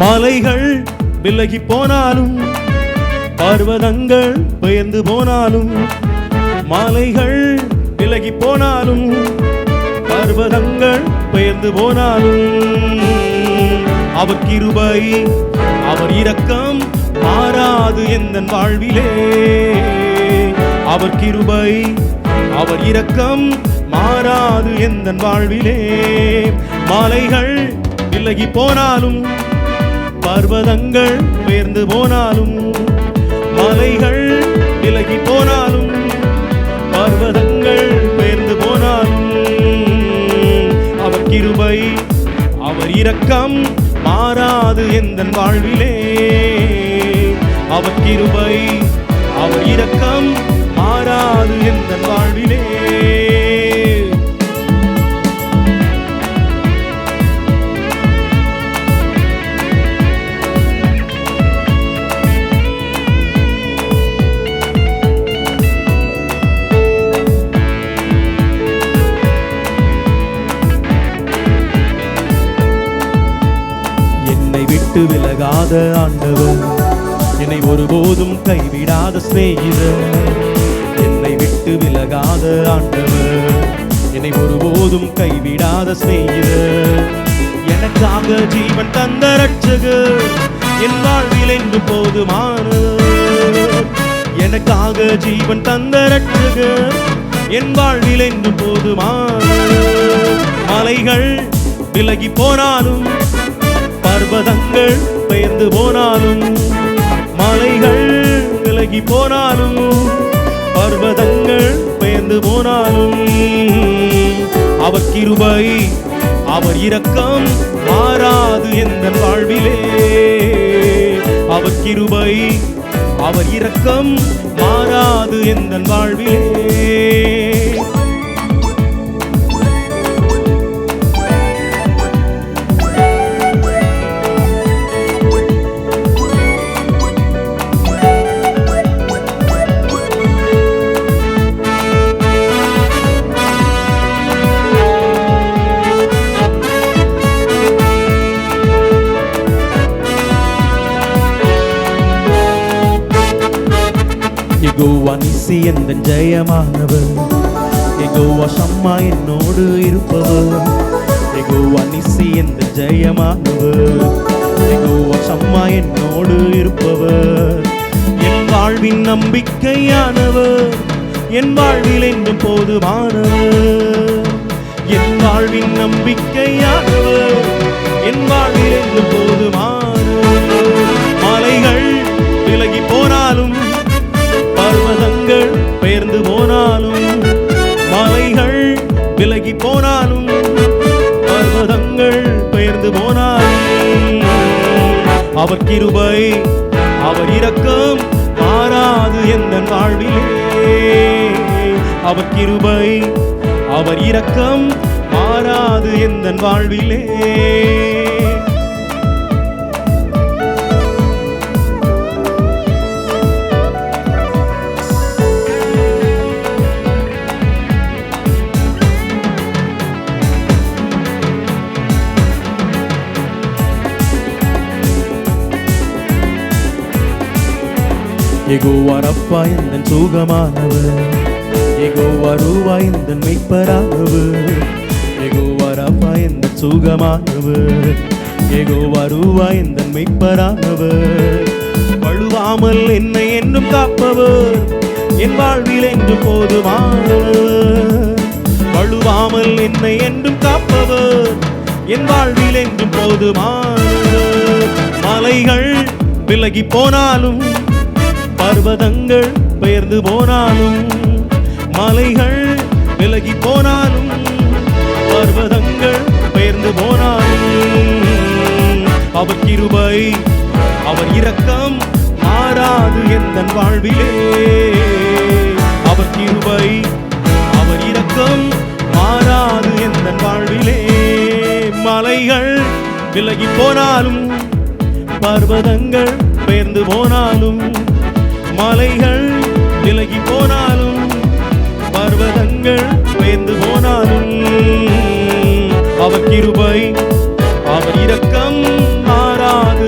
மலைகள் விலகி போனாலும் பர்வதங்கள் பெயர்ந்து போனாலும், மலைகள் விலகி போனாலும் பர்வதங்கள் பெயர்ந்து போனாலும், அவர் கிருபை அவர் இரக்கம் மாறாது எந்தன் வாழ்விலே. அவர் கிருபை அவர் இரக்கம் மாறாது எந்தன் வாழ்விலே. மலைகள் விலகி போனாலும் பர்வதங்கள் பெயர்ந்து போனாலும், மலைகள் விலகி போனாலும் பர்வதங்கள் பெயர்ந்து போனாலும், அவர் கிருபை அவர் இரக்கம் மாறாது எந்தன் வாழ்விலே. அவர் கிருபை அவர் இரக்கம் மாறாது எந்தன் வாழ்விலே. விட்டு விலகாத ஆண்டவர், என்னை ஒருபோதும் கைவிடாத சிநேகிதர். என்னை விட்டு விலகாத ஆண்டவர், என்னை ஒருபோதும் கைவிடாத சிநேகிதர். எனக்காக ஜீவன் தந்த ரட்சகர், என் வாழ்வில் என்று போதுமானவர். எனக்காக ஜீவன் தந்த ரட்சகர், என் வாழ்வில் என்று போதுமானவர். மலைகள் விலகி போனாலும் பர்வதங்கள் பெயர்ந்து போனாலும், மலைகள் விலகி போனாலும் பர்வதங்கள் பெயர்ந்து போனாலும், அவர் கிருபை அவர் இரக்கம் மாறாது எந்தன் வாழ்விலே. அவர் கிருபை அவர் இரக்கம் மாறாது எந்தன் வாழ்விலே. யெகோவா நிசி எந்தன் ஜெயமானவர், யெகோவா ஷம்மா என்னோடு இருப்பவர். யெகோவா நிசி எந்தன் ஜெயமானவர், யெகோவா ஷம்மா என்னோடு இருப்பவர். என் வாழ்வின் நம்பிக்கையானவர், என் வாழ்வில் என்றும் போதுமானவர். என் வாழ்வின் நம்பிக்கையானவர், என் வாழ்வில் என்றும் போதுமானவர். மலைகள் விலகி போனாலும் பர்வதங்கள் பெயர்ந்து போனாலும், மலைகள் விலகி போனாலும் பர்வதங்கள் பெயர்ந்து போனாலும், அவர் கிருபை அவர் இரக்கம் மாறாது எந்தன் வாழ்விலே. அவர் கிருபை அவர் இரக்கம் மாறாது எந்தன் வாழ்விலே. யெகோவா ரப்பா எந்தன் சுகமானவர், யெகோவா ரூவா எந்தன் மீட்பரானவர். யெகோவா ரப்பா எந்தன் சுகமானவர், யெகோவா ரூவா எந்தன் மீட்பரானவர். வழுவாமல் என்னை என்றும் காப்பவர், என் வாழ்வில் என்று போதுமானவர். வழுவாமல் என்னை என்றும் காப்பவர், என் வாழ்வில் என்று போதுமானவர். மலைகள் விலகி போனாலும் பர்வதங்கள் பெயர்ந்து போனாலும், மலைகள் விலகி போனாலும் பர்வதங்கள் பெயர்ந்து போனாலும், அவர் கிருபை அவர் இரக்கம் மாறாது எந்தன் வாழ்விலே. அவர் கிருபை அவர் இரக்கம் மாறாது எந்தன் வாழ்விலே. மலைகள் விலகி போனாலும் பர்வதங்கள் பெயர்ந்து போனாலும், மலைகள் விலகி போனாலும் பர்வதங்கள் பெயர்ந்து போனாலும், அவர் கிருபை அவர் இரக்கம் மாறாது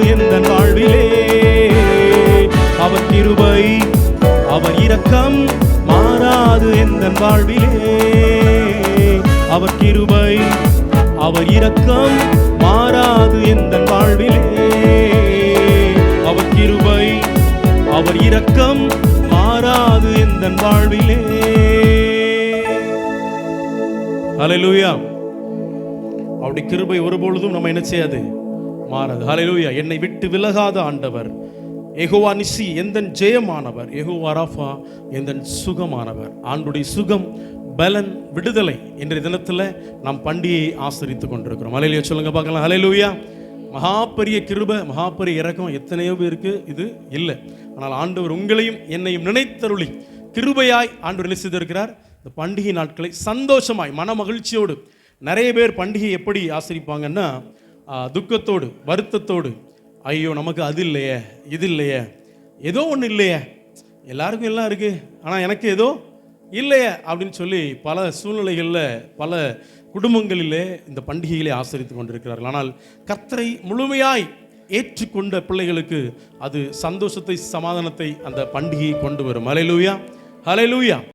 இரக்கம் மாறாது எந்தன் வாழ்விலே. அவர் கிருபை அவர் இரக்கம் மாறாது எந்தன் வாழ்விலே. ஹல்லேலூயா. அவருடைய கிருபை ஒருபொழுதும் நம்ம என்ன செய்யாது, மாறாது. ஹல்லேலூயா. என்னை விட்டு விலகாத ஆண்டவர் யெகோவா நிசி எந்தன் ஜெயமானவர், யெகோவா ராஃபா எந்தன் சுகமானவர். ஆண்டுடைய சுகம், பலன், விடுதலை என்ற தினத்தில் நாம் பண்டிகையை ஆசரித்துக் கொண்டிருக்கிறோம். ஹல்லேலூயா சொல்லுங்க பார்க்கலாம். ஹல்லேலூயா. மகாபெரிய கிருபை, மகாபெரிய இரக்கம் எத்தனையோ பேருக்கு இது இல்லை. ஆனால் ஆண்டவர் உங்களையும் என்னையும் நினைத்தருளி கிருபையாய் ஆண்டவர் நினைத்திருக்கிறார். இந்த பண்டிகை நாட்களை சந்தோஷமாய் மன மகிழ்ச்சியோடு, நிறைய பேர் பண்டிகை எப்படி ஆசரிப்பாங்கன்னா துக்கத்தோடு, வருத்தத்தோடு, ஐயோ நமக்கு அது இல்லையே, இது இல்லையே, ஏதோ ஒன்று இல்லையே, எல்லாருக்கும் எல்லாம் இருக்குது ஆனால் எனக்கு ஏதோ இல்லையே அப்படின்னு சொல்லி பல சூழ்நிலைகளில் பல குடும்பங்களிலே இந்த பண்டிகைகளை ஆசரித்து கொண்டிருக்கிறார்கள். ஆனால் கர்த்தரை முழுமையாய் ஏற்றுக்கொண்ட பிள்ளைகளுக்கு அது சந்தோஷத்தை, சமாதானத்தை அந்த பண்டிகையை கொண்டு வரும். ஹல்லேலூயா, ஹல்லேலூயா.